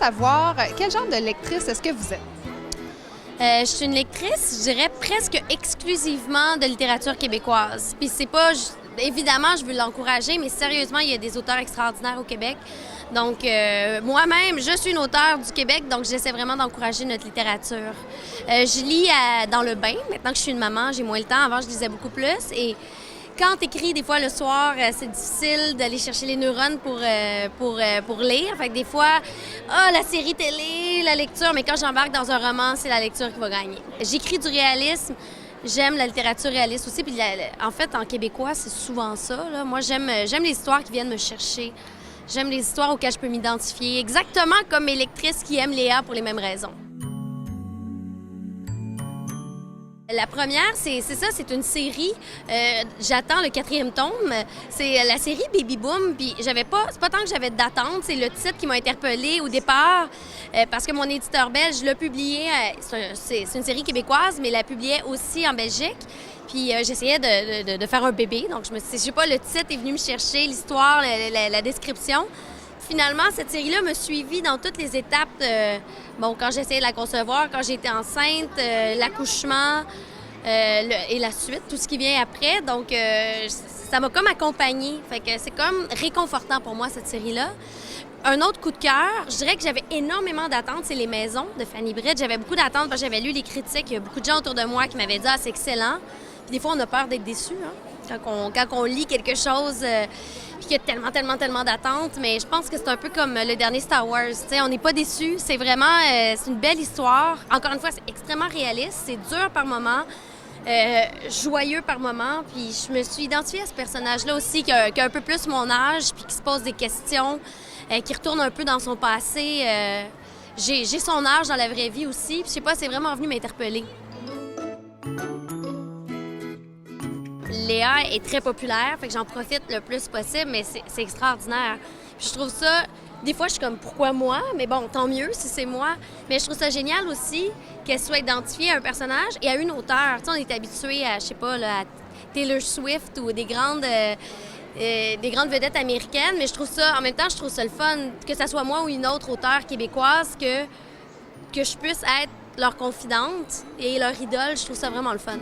savoir quel genre de lectrice est-ce que vous êtes? Je suis une lectrice, je dirais presque exclusivement de littérature québécoise. Puis c'est pas... Évidemment, je veux l'encourager, mais sérieusement, il y a des auteurs extraordinaires au Québec. Donc, moi-même, je suis une auteure du Québec, donc j'essaie vraiment d'encourager notre littérature. Je lis dans le bain. Maintenant que je suis une maman, j'ai moins le temps. Avant, je lisais beaucoup plus. Et quand tu écris, des fois, le soir, c'est difficile d'aller chercher les neurones pour lire. Fait que des fois, la série télé, la lecture, mais quand j'embarque dans un roman, c'est la lecture qui va gagner. J'écris du réalisme. J'aime la littérature réaliste aussi. Puis en fait, en québécois, c'est souvent ça, là. Moi, j'aime les histoires qui viennent me chercher. J'aime les histoires auxquelles je peux m'identifier, exactement comme mes lectrices qui aiment Léa pour les mêmes raisons. La première, c'est ça, c'est une série. J'attends le 4e tome. C'est la série Baby Boom. Puis c'est pas tant que j'avais d'attente, c'est le titre qui m'a interpellée au départ, parce que mon éditeur belge l'a publié. C'est une série québécoise, mais l'a publié aussi en Belgique. Puis j'essayais de faire un bébé. Donc je sais pas, le titre est venu me chercher, l'histoire, la description. Finalement, cette série-là m'a suivie dans toutes les étapes. Quand j'essayais de la concevoir, quand j'étais enceinte, l'accouchement et la suite, tout ce qui vient après. Donc, ça m'a comme accompagnée. Fait que c'est comme réconfortant pour moi, cette série-là. Un autre coup de cœur, je dirais que j'avais énormément d'attentes, c'est Les Maisons de Fanny Britt. J'avais beaucoup d'attentes parce que j'avais lu les critiques. Il y a beaucoup de gens autour de moi qui m'avaient dit « Ah, c'est excellent ». Puis des fois, on a peur d'être déçu, hein? Quand on lit quelque chose, puis qu'il y a tellement d'attentes. Mais je pense que c'est un peu comme le dernier Star Wars. T'sais, on n'est pas déçus. C'est vraiment c'est une belle histoire. Encore une fois, c'est extrêmement réaliste. C'est dur par moments, joyeux par moments. Puis je me suis identifiée à ce personnage-là aussi, qui a un peu plus mon âge, puis qui se pose des questions, qui retourne un peu dans son passé. J'ai son âge dans la vraie vie aussi. Puis je sais pas, c'est vraiment venu m'interpeller. Léa est très populaire, fait que j'en profite le plus possible, mais c'est extraordinaire. Puis je trouve ça, des fois, je suis comme, pourquoi moi? Mais bon, tant mieux si c'est moi. Mais je trouve ça génial aussi qu'elle soit identifiée à un personnage et à une auteure. Tu sais, on est habitué à, je sais pas, là, à Taylor Swift ou des grandes vedettes américaines, mais je trouve ça, en même temps, je trouve ça le fun, que ça soit moi ou une autre auteure québécoise, que je puisse être leur confidente et leur idole. Je trouve ça vraiment le fun.